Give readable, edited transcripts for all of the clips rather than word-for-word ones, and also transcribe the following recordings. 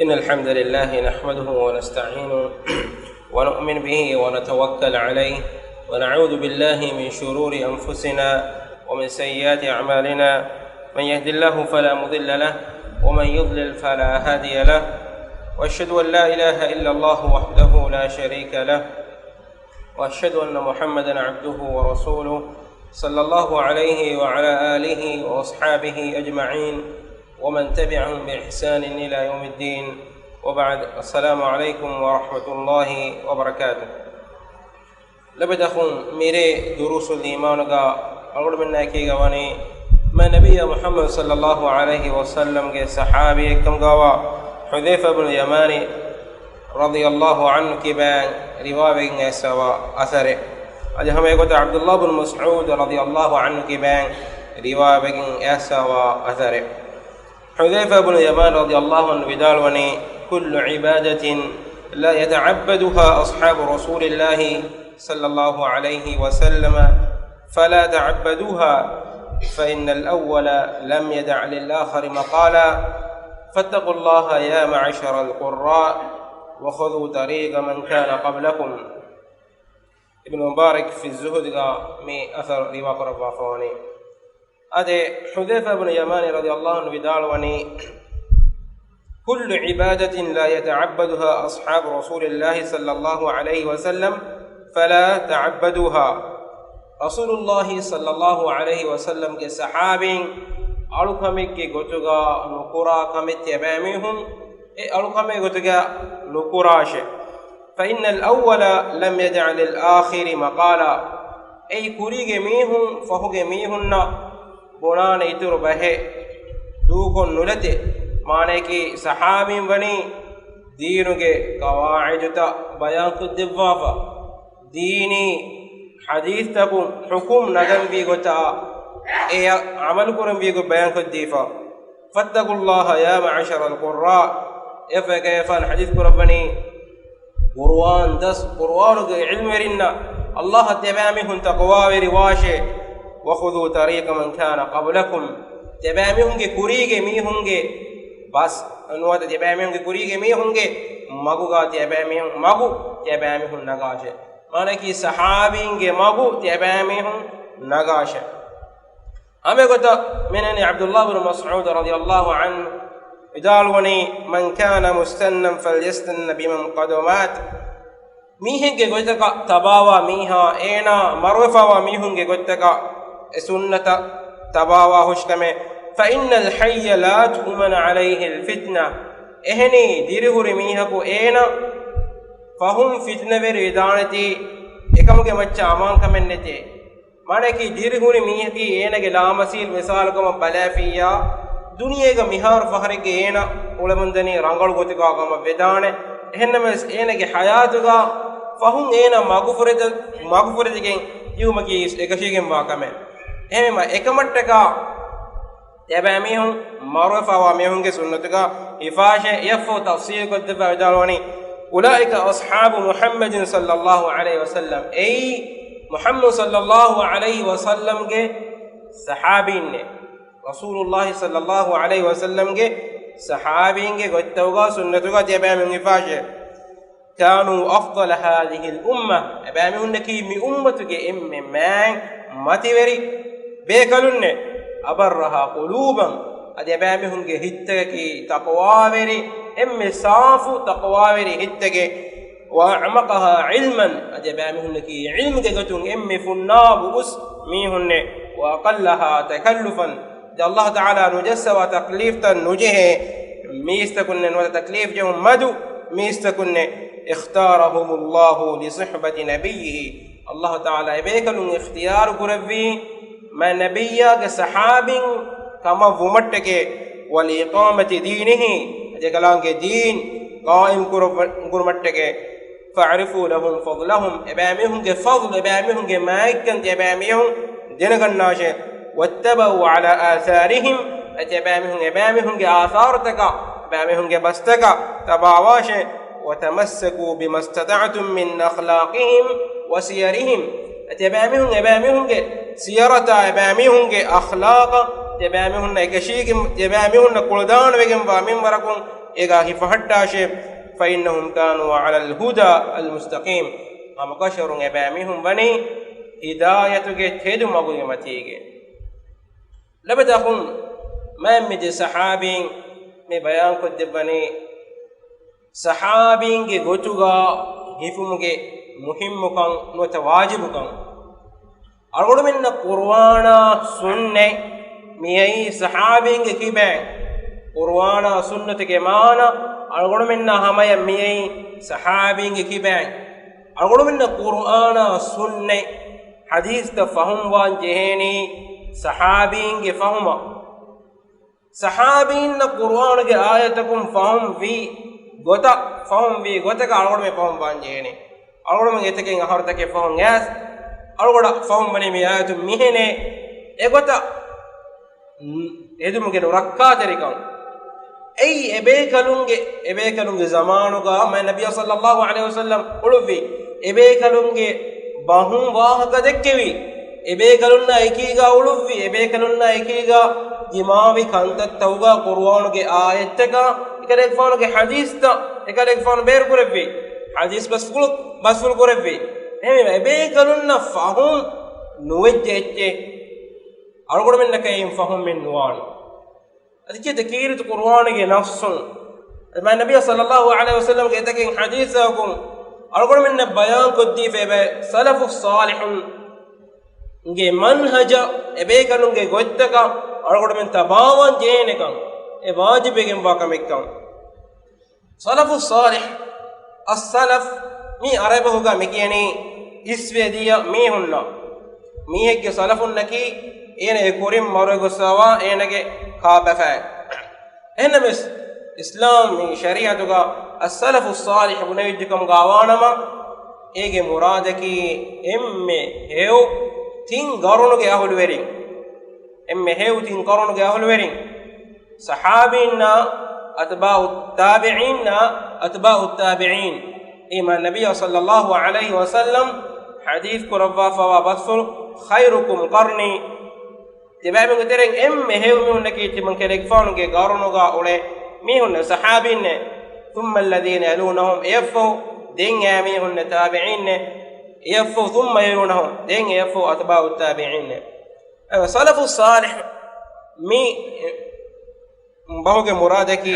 إن الحمد لله نحمده ونستعينه ونؤمن به ونتوكل عليه ونعوذ بالله من شرور أنفسنا ومن سيئات أعمالنا. من يهد الله فلا مضل له ومن يضلل فلا هادي له، وأشهد أن لا إله إلا الله وحده لا شريك له، وأشهد أن محمدا عبده ورسوله صلى الله عليه وعلى آله وأصحابه أجمعين ومن تبعهم بإحسان إلى يوم الدين، وبعد. السلام عليكم ورحمة الله وبركاته. لبدخون ميري دروس الإيمان أقول منا كي غواني ما نبي محمد صلى الله عليه وسلم کے صحابي كم غوا حذيفة بن اليماني رضي الله عنه کی بیان رواية سوا أثره. أج ہمیں عبد الله بن مسعود رضي الله عنه کی بیان رواية سوا أثره. حذيفة بن اليمان رضي الله عنه بدالوني كل عبادة لا يتعبدها أصحاب رسول الله صلى الله عليه وسلم فلا تعبدوها، فإن الأول لم يدع للآخر مقالا، فاتقوا الله يا معشر القراء وخذوا طريق من كان قبلكم. ابن مبارك في الزهد من أثر رواق رفافوني. أدي حذيفة بن يمان رضي الله عنه بدالوني كل عبادة لا يتعبدها أصحاب رسول الله صلى الله عليه وسلم فلا تعبدوها. رسول الله صلى الله عليه وسلم کے صحابین ألو کمی کے گوتگا نکورا کمی تیبامیہم ألو کمی گوتگا نکوراش. فإن الأول لم يدع للآخر مقالا، أي كوريج ميهم فهوج ميهن بنان إتر به دوكن نلته معنی کی صحابین بنی دینو کے قواعد تا بیان کو دفافا دینی حدیث تکو حکم نگم بھی گتا اے عمل کرم بھی کو بیان کو دیفا. فاتقوا الله يا معشر القراء، يفكيفان حديث قربني قروان دس قروان علم رنا الله تبامهم تقوى رواشه، وخذوا طريق من كان قبلكم. تبامهم کے کوریگے می ہوں گے بس انوات تبامهم کے کوریگے می ہوں گے مگو گا تبامهم مگو تبامهم نگاش مانے کی صحابین کے مگو تبامهم نگاش. ہمیں کہتا من عبد الله بن مسعود رضي الله عنه بدالوني من كان مستنا فليستن بمن قد مات. میہن کے گوتکا تباوا میہا اینا مروفا میہن کے گوتکا سنت تباوا حشکمے. فإن الحي لا تؤمن عليه الفتنة، اہنی دیرہوری میہا کو اینا فهم فتنہ ویدانتی اکم کے مچا امان کمنتے مانے کی دیرہوری میہا کی اینا کے لامسیل مثال کم بلافیا دنیا کا مہار فخر کے اینا علمندنی رنگل گوتکا کم ویدانے اہنم اینا کے حیات کا فهم اینا مغفرت کے یوم کی ایکشی کے واقع اہم ایکمٹ کا تبامیہم معروفہ وامیہم کے سنت کا حفاظ یفو تفسیر کو دفع جالونی اولئک اصحاب محمد صلی اللہ علیہ وسلم، ای محمد صلی اللہ علیہ وسلم کے صحابین نے رسول اللہ صلی اللہ علیہ وسلم کے صحابین کے گوتوگا سنت کا تبامیہم حفاظ كانوا أفضل هذه الأمة أبامهن نكي من أمتك من ماتيوري بيكلن أبرها قلوبا أبامهن هتك تقواوري صافو تقواوري هتك وأعمقها علما أبامهن نكي علم كتون فناب أس ميهن وأقلها تكلفا. الله تعالى نجس وتكليف نجه ميستكن وتكليف جهم مدو ميستكن اختارهم الله لصحبة نبيه. الله تعالى بيكلون اختيار قربي ما نبيا كصحاب كما ومتك ولإقامة دينه جكلان کے دین قائم قرمتك. فاعرفوا لهم فضلهم ابامهم کے فضل ابامهم کے مائکن ابامهم جنگناش. واتبعوا على آثارهم ابامهم کے آثار تکا ابامهم کے بستکا تباواش. وتمسكوا بما استطعتم من أخلاقهم وسيرهم ابامهم کے سیرتا ابامهم کے اخلاق ابامهم کشیک ابامهم قلدان وگم وامن برکم إيغا هفهتاشي فإنهم كانوا على الهدى المستقيم أما كشرون إبامهم بني هدايتك تهدو مغوي متيغ لبدأهم ما مدي صحابين مي بيان كد بني صحابين كي غتوغا هفمك مهمكم نتواجبكم أقول من القرآن سنة ميأي صحابين كي بين قرآن سنة كمانا أقول من همايا ميأي صحابين كي بين أقول من القرآن سنة حديث تفهم وان جهني صحابين كي فهما صحابين القرآن كي آياتكم فهم في غتا فهم في غتا أقول من فهم وان جهني أقول من يتكين أخرتك فهم ياس أقول فهم بني ميآيات مهنة إغتا එදුමගේ රක්කාතරිකම් එයි එබේකලුන්ගේ zamanuga ma nabiy sallallahu alaihi wasallam uluvi එබේකලුන්ගේ bahum wahaka dekkevi එබේකලුන්නා ekiga uluvi එබේකලුන්නා ekiga dimawi kantattawga qur'anuge ayattaka ekadek faanuge hadista ekadek faanu ber kurevi hadis basful kurevi eme එබේකලුන්නා fahum nuwejjecche أقول منك إن فهم من نوان أذكر تكيرت القرآن نفسه ما النبي صلى الله عليه وسلم كتكين حديثكم أقول من بيان كدي في سلف الصالح إنجي منهج إبيكلون إنجي قدك أقول من تباوان جينكم واجب إنجي باكمكم سلف الصالح السلف مي عربه كمكيني إسفيدية مي هنا مي هيك سلف النكي ene korim margo sawa enage khabafa enamis islam ni shariatu ga as-salaf as-salih munajjikam gawanama ege muradaki emme heu tin garunuge ahulu verin emme heu tin garunuge ahulu verin sahabinna atba'u tabi'in ima nabiy sallallahu alayhi wa sallam hadith kurwa fa basul khairukum qarni تبعهم قدرين هيومي هنكي تمن كلك فانوكي قارنوغا أولي ميهن صحابين ثم الذين يلونهم يفوا دين ميهن تابعين يفوا ثم يلونهم دين يفوا أتباع التابعين سلف الصالح مي مبهوك مرادك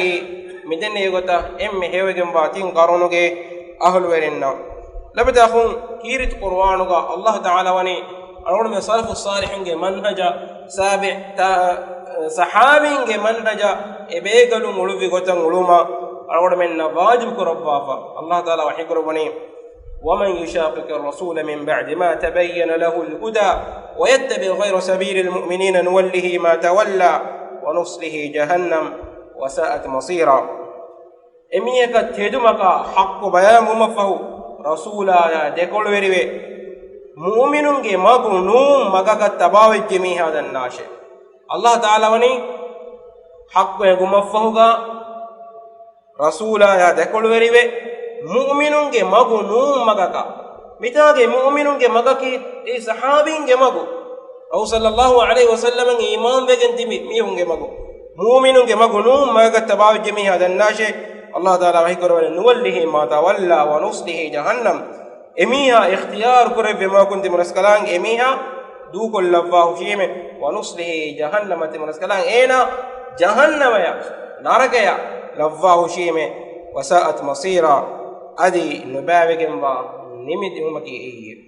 مدن يغتا هيوغي مباتين قارنوغي أهل ورنا لابد أخون كيرت قرآنوغا الله تعالى وني أقول من سلف الصالح منهج سابع صحابين منهج إبيكلو ملوفي قتن علوما أقول من واجب كربافا الله تعالى وحكر بني ومن يشاقق الرسول من بعد ما تبين له الهدى ويتبع غير سبيل المؤمنين نوله ما تولى ونصله جهنم وساءت مصيرا إميك تدمك حق بيان مفه رسولا يا ديكول ويريوي mu'minunge magu num magaga tabawejje mi hadan nashe Allah taala wani haqqe gumaffahuga rasula ya dekolu verive mu'minunge magu num magaga mitage mu'minunge magaki e sahabinge magu raw sallallahu alaihi wasallam nge imam begen timi mihunge magu mu'minunge magu num magaga tabawejje mi hadan nashe Allah taala wahi korwale nuwallihi ma tawalla wa nuslihi jahannam إميها اختيار كرب بما كنت منسكلان إميها دوك اللفاه شيمه ونصله جهنم منسكلان إينا جهنم يا نارك يا لفاه شيمه وساءت مصيرا أدي نبابك با نمد أمكي إيه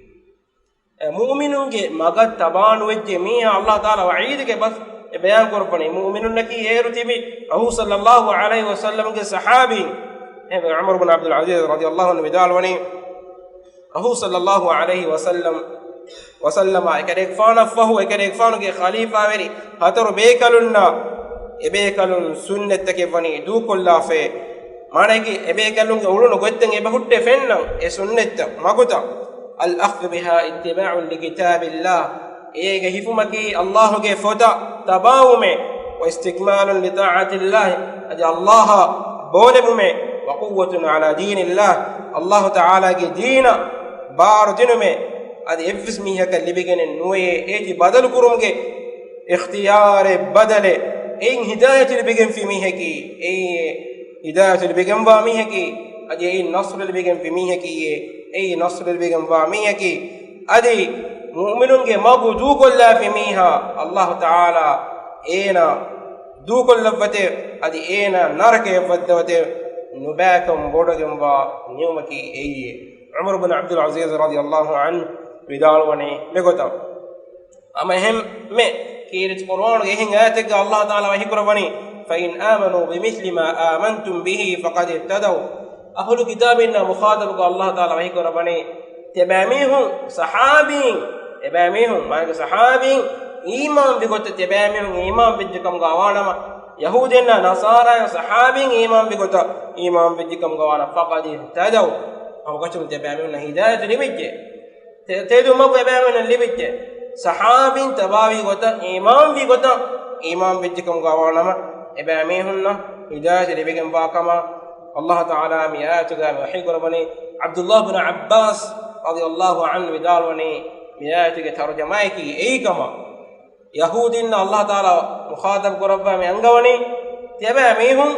مؤمنون کے مگت تبان وجه ميها الله تعالى وعيد کے بس بیان کرپنی مؤمنون کی ایرتی بھی رسول صلی اللہ علیہ وسلم کے صحابی عمر بن عبد العزيز رضي الله عنه بدال وني رسول صلى الله عليه وسلم اكريك فانا فهو اكريك فانا کے خلیفہ وری ہتر بیکلنا ابیکلن سنت کے ونی دو کلا فے مانے کہ ابیکلن کے اولو گوتن ابہٹے فنن اے سنت مگتا الاخذ بها اتباع لكتاب الله ايه هفمكي الله کے فتا تباوم واستكمال لطاعه الله اج الله بولم وقوه على دين الله الله تعالى کے دین بار دین میں ادي افس میہ کلی بگن نوے ایتی بدل کرم کے اختیار بدل این ہدایت بگن فی میہ کی اے hidayatu libegen wa miheki adi ei nasr libegen fi miheki ei nasr libegen wa miheki adi mu'minunge magu du kolla fi miha Allah taala ena du kollawate adi ena narake waddawate nubakam bodagem wa niyumaki eiye Umar ibn Abdul Aziz radiyallahu anhu vidalwani megota amahem me kirit Qur'an ge hin ayatega Allah taala wahi kurawani fa in amanu bimithli ma amantum bihi faqad ihtadaw ahlu kitabinna mukhadab ko Allah taala wahi kurawani tebamihum sahabin ebamihum mane sahabin iman bigote tebamihum iman bijjukam gawanama yahudenna nasara sahabin iman bigota iman bijjukam gawana faqad ihtadaw awgachum tebamihum hidayatu libijje tedu mabu ebamihum libijje sahabin tabawi gota iman bijjukam gawanama ebamihum hidayatu libigam bakama Allah taala mi ayatu ga wahi korabani Abdullah ibn Abbas radiyallahu anhu vidalwani miayatu ge tarjamai ki eikama yahudinna Allah taala mukhadab korabba me angawani tebe mehun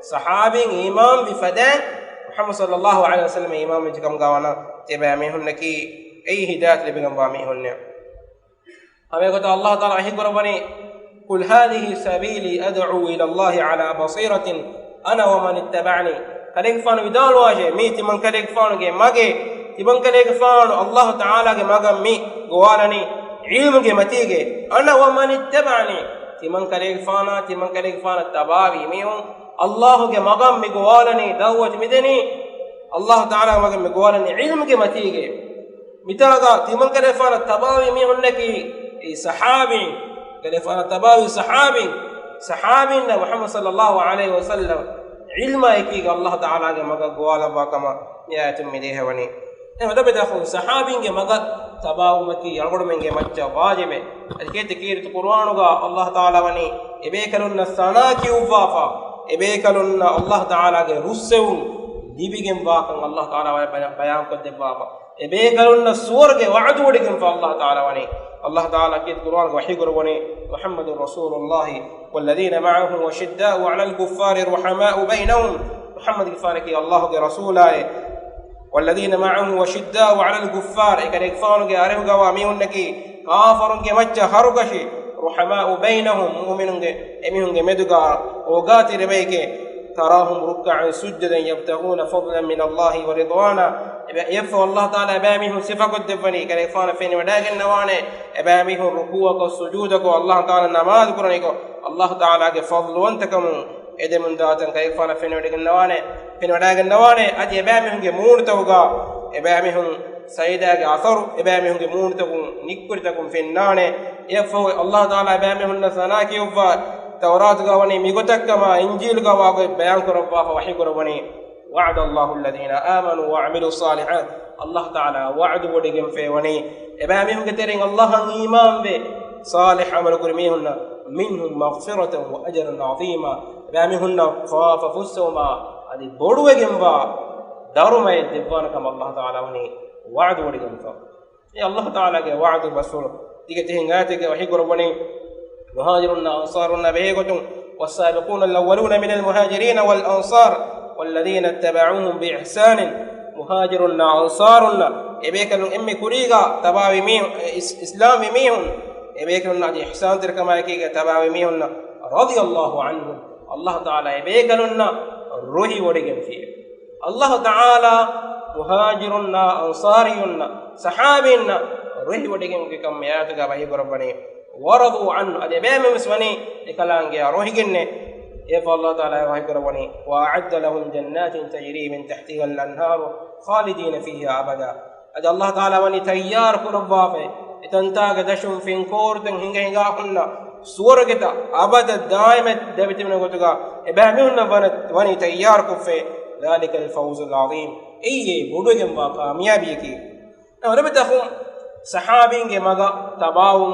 sahabin imam bi fadan Muhammad sallallahu alaihi wasallam imam bijkam gawana tebe mehun naki ei hidayat lebigam ba mehun ne ame kota Allah taala hi korabani qul hadhihi sabili ad'u ila Allah ala basiratin ana wa man ittaba'ani kadek fanu vidalwaje mi timan kadek fanu ge mage tiban kalege faanu Allah taala ge magam mi gowalani ilmu ge matige ana wa man ittabani timan kalege faana tabawi mi Allah ge magam mi gowalani dawwat mideni Allah taala magam mi gowalani ilmu ge matige mitaga timan kalege faana tabawi mi honnaki e sahabi kalege faana tabawi sahabi na Muhammad sallallahu alaihi wasallam ilma ekiga Allah taala ge maga gowala ba kama niyatum midehwani ودبدخو صحابينge maga tabawumaki algodumenge macca wajibe adikete kirit qur'anuga Allah taala wani ebekalunna sanaki uwafa ebekalunna Allah taala ge russewun dibigem wakan Allah taala wani bayan ko debaba ebekalunna suwarge wa'du wadigen fa Allah taala wani Allah taala kirit qur'an wahi gorwani Muhammadur Rasulullah والذين معه وشداء على الكفار رحماء بينهم محمد كفارك الله ge rasulaye والذين معه وشداء على الكفار اكرك فانو کے ارے گوا میون نکی کافرون کے مچ ہرگشی رحماء بينهم مؤمنون کے امیون کے مدگا اوغاتی ربے کے تراهم ركعا سجدا يبتغون فضلا من الله ورضوانا يفو الله تعالى بامهم صفق الدفني كرك فان فين وداغن نوانے بامهم ركوع کو سجود کو الله تعالى نماز کرنے کو الله تعالى کے فضل وانتکم edemun daatan kayfana fenwedigen nawane adi ebamihunge muunutawga ebamihun saidage atharu ebamihunge muunutawun nikkuritakum fennane efo Allah taala ebamihunna sanaki ubba tawrat gawani migotakkama injil gawago bayan korabba fa wahi korabani wa'ada Allahu alladhina amanu wa 'amilus salihat Allah taala wa'du wodigen fewani ebamihunge tering Allah iman be salih amal kurmihunna minhum maghfiratan wa ajran 'azima bamihunna khafa fusuma adi boduwegemwa darumay devwanakam Allah taala wani wa'du wadigemfa ya Allah taala ge wa'du basul digete hingate ge wahi gorobani muhajirun ansarun behegotun was-sabiquna al-awwaluna min al-muhajirin wal-ansar والذين اتبعوهم بإحسان مهاجرون أنصارون إبيكلون إمي كوريغا تباوي ميهم إسلامي ميهم إبيكلون نادي إحسان تركما يكيغا تباوي ميهم رضي الله عنهم الله تعالى إبيكلون روحي وريغم فيه الله تعالى مهاجرون أنصاريون صحابين روحي وريغم كم ياتغا بهي بربني ورضوا عنه أدبام مسوني لكلانجي روحي جنة يف الله تعالى وحي كربني وأعد لهم جنات تجري من تحتها الأنهار خالدين فيها أبدا أجل الله تعالى وني تيار كربافه إتنتاج دشم فين كورتن هنجا كنا سورجتا أبدا دائما دبت من قطعة إبهمهن وني تيار كفه ذلك الفوز العظيم أيه بدوجم واقع بيكي ربتهم صحابين جمعا تباهم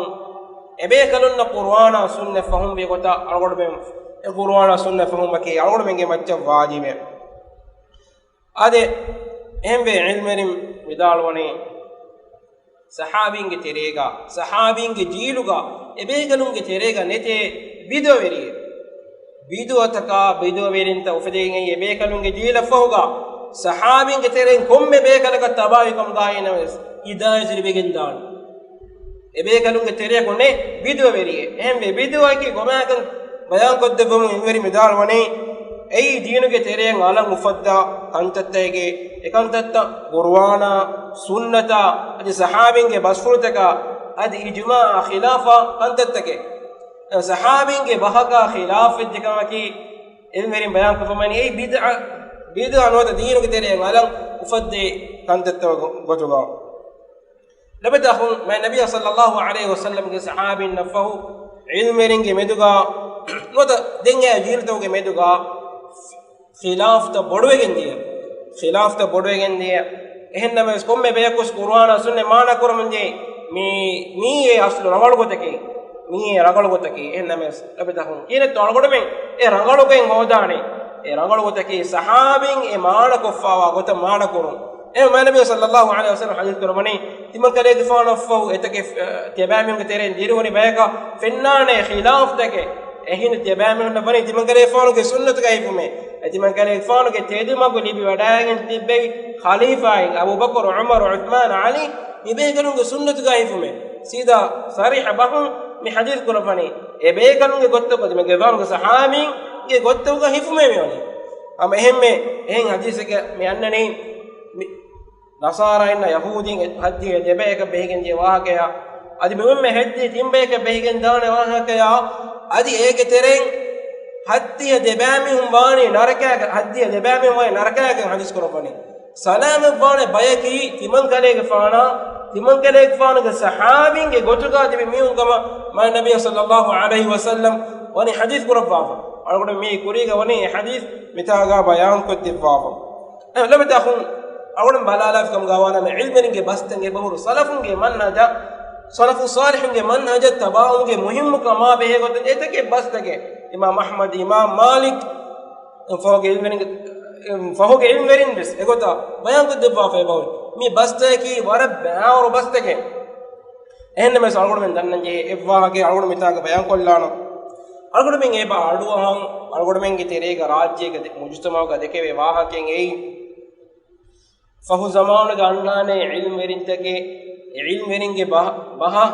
إبيكلون قرآن سنة فهم بيقطع أرغبهم القرآن سنة فهم مكي أول من جمعة واجب هذا هم بعلمهم بدالوني صحابين كتيريجا صحابين كجيلوجا إبيكلون كتيريجا نتى بدويري biduwataka biduwa verinta ufadegen ebe kalunge dila foga sahabin ge teren komme be kalaka tabawi kam gaina wes hidayat libegen dan ebe kalunge tere konne biduwa veriye ehme biduwa ki gomakan bayan kodde bomu inweri medal wani ei diinuge teren alam mufadda kantattege ekantatta qur'ana sunnata adi sahabin ge basfurtaka adi ijma khilafa kantattake sahabin ge bahaga khilaf edkamaki ilmerin bayan kofamani ei bid'a anota diinuge teren alam ufadde kantatta gotuga labadahum ma nabiy sallallahu alaihi wasallam ge sahabin nafahu ilmerin ge meduga nota denga jiltawge meduga khilaf ta bodwegen diya ehennama komme beyakos qur'ana sunne maana kormanje mi e aslu rangalu gotake ehennama labadahum ine tolgodu men e rangalu gen hodane e rangalu gotake sahabin e maana koffawa gota maana korun e nabiy sallallahu alaihi wasallam hadith kormani timan kale gifana fahu etake tebamim ge teren diruni bayaka fennane khilaf take ehin tebamim na bani timan kale fanu ge sunnat ga ifume atiman kale fanu ge teduma go libi wadagen tibbe khalifa Abu Bakr Umar Uthman Ali ibe galun ge sunnat ga ifume sida sarih bahum mi hadith kormani ebe galun ge gotto me ge fanu ge sahabi ge gotto ga ifume me woni am ehemme ehin hadith ge me annani nasara inna yahudin haddi debeka behen je wahakaya adi memme heddi timbeka behen dane wahakaya adi ege tereng haddi debami hum wani narakaga haddi debami wani narakaga hadis korofani salam wani bayaki timan kalege faana ge sahabin ge gotuga dibi miun gama ma nabiy sallallahu alaihi wasallam wani hadis korofava algoda mi kuriga wani hadis mitaga bayan ko difafa labadakhun awon balala kam gawana me ilmin ge bastange bahur salafun ge manhaja salafu salihun ge manhaja tabaun ge muhim kama be goten etake bastage imam ahmad imam malik foge ilmin bes egota bayan ko debba fe bahur mi bastaki warab baawr bastage ehne me salgod men dannanje evwa ge algod mitaga bayan kollano algod men e ba aduwan algod men ge terega rajye ge mujtama ga dekeve wahaken ei fahu zamanu ga annane ilmerintage ilmeringe baha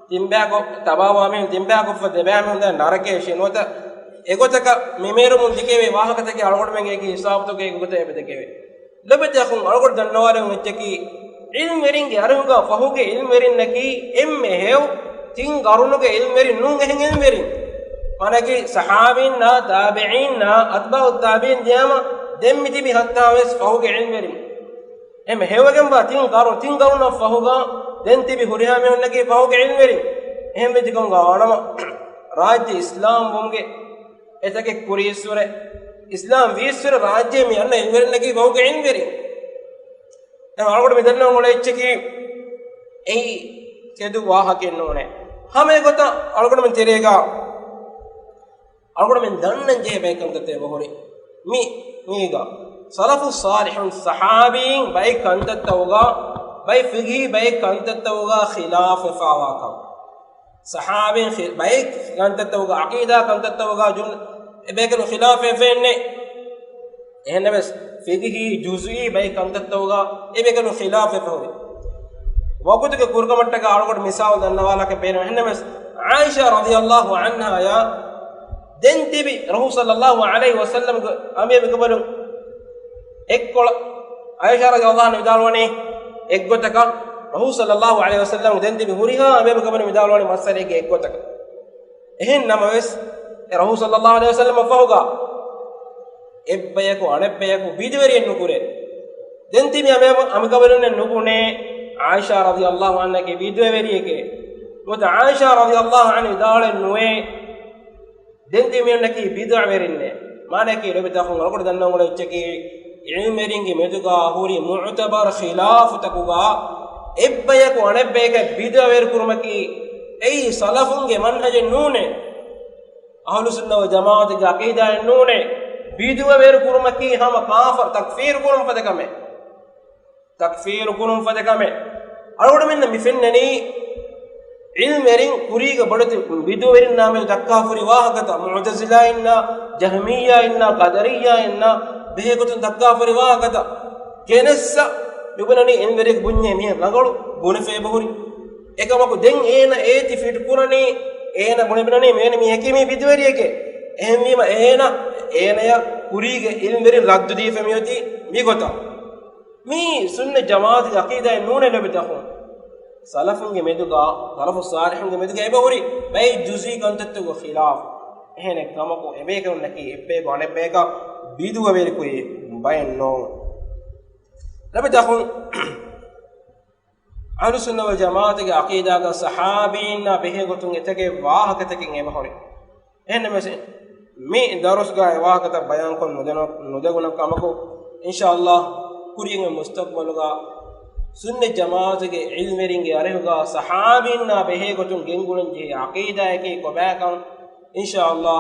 timbago tabawa men timbago fa debam hunda narake shinota egotaka memeru mun dikeve wahakatake algod men ge hisab to ge egota ebedekeve labete akhun algod dannaware uncheki ilmeringe aruga fahu ge ilmerin naki emme hew tin garunuge ilmerin nun ehen ilmerin manaki sahabin na tabi'in na atba'u tabi'in diyama demmiti bi hatta wes fahu ge ilmerin em hewagem ba tin garuna fahuga den tibi huriha me honnake fahuge ilmeri ehem bedikon ga wanama rajya islam bomge etake kurisure islam visure rajya me anna ilmeri nake fahuge ilmeri em algod medanna ngole echki ei kedu wahaken none hame gota algod men terega algod men dannan je bekam gate bohori miga salafu salihun sahabin bay kantattawga bay fiqhi bay kantattawga khilaf fawaka sahabin bay kantattawga aqida kantattawga jum ebekenu khilaf fenne ehne bes fiqhi juz'i bay kantattawga ebekenu khilaf fawri wagutuge kurgamattaga algod misal dannawala ke pena ehne bes Aisha radhiyallahu anha ya dentibi rasul sallallahu alaihi wasallam ame begabalu ekkola Aisha radhiyallahu anha vidalwani eggotaka rasul sallallahu alaihi wasallam denti bi huriha abe gamane vidalwani masalege eggotaka ehen namaves rasul sallallahu alaihi wasallam fahuga ebbayako anebbayako bidiveri ennukure denti mi ame gabalunne nukune Aisha radhiyallahu anha ke bidiveri eke mota Aisha radhiyallahu anha vidalwe nuwe denti mi annaki bidiverinne manaki rebitakhun algod dannangole icheki ilmeringe meduga huri mu'tabar khilaf takuga ebbayako anebbeke bidawer kurmaki ei salafunge manhaje nune ahlus sunnah wal jamaat ge aqida nune bidawer kurmaki hama kafir takfir kurum fadakame algodu minna mifennani ilmerin kuriga badati biduwerin name dakkafuri wahagata mu'tazila inna jahmiya inna qadariya inna behegotun dakkafuri wahagata kenessa yubunani ilmerik bunye mi langalu bune febahuri ekamaku den ena eti fit kurani ena bune binani mene mi hekimi biduweri eke ehmima ena ya kuriga ilmerin raddu di femiyoti mi gota mi sunna jamaat aqida nune lebitakhun salafun ge meduga salafus salihun ge meduga ebahuri bay juzi kontattu go khilaf ehne kamako ebe kon naki ebbe go anebbe ka biduga veri ko bayen no lebitakhun ahlus sunna wal jamaat ge aqida ga sahabin behe gotun etege wahakatakin ebahuri ehne mese mi darus ga wahakata bayan kon nodeguna kamako inshallah kuriyen mustaqbal ga sunne jamaat ge ilmeringe arehuga sahabinna behe gotun gengulen je aqida eke ko bakan inshallah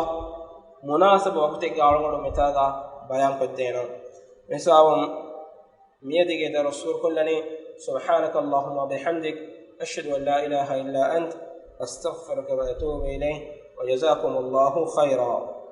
munasab waqte ge algodo metaga bayan kottena mesawum miyadige da rasul kullani subhanaka allahumma bihamdik ashhadu an la ilaha illa ant astaghfiruka wa atubu ilayk wa jazakumullahu khairan.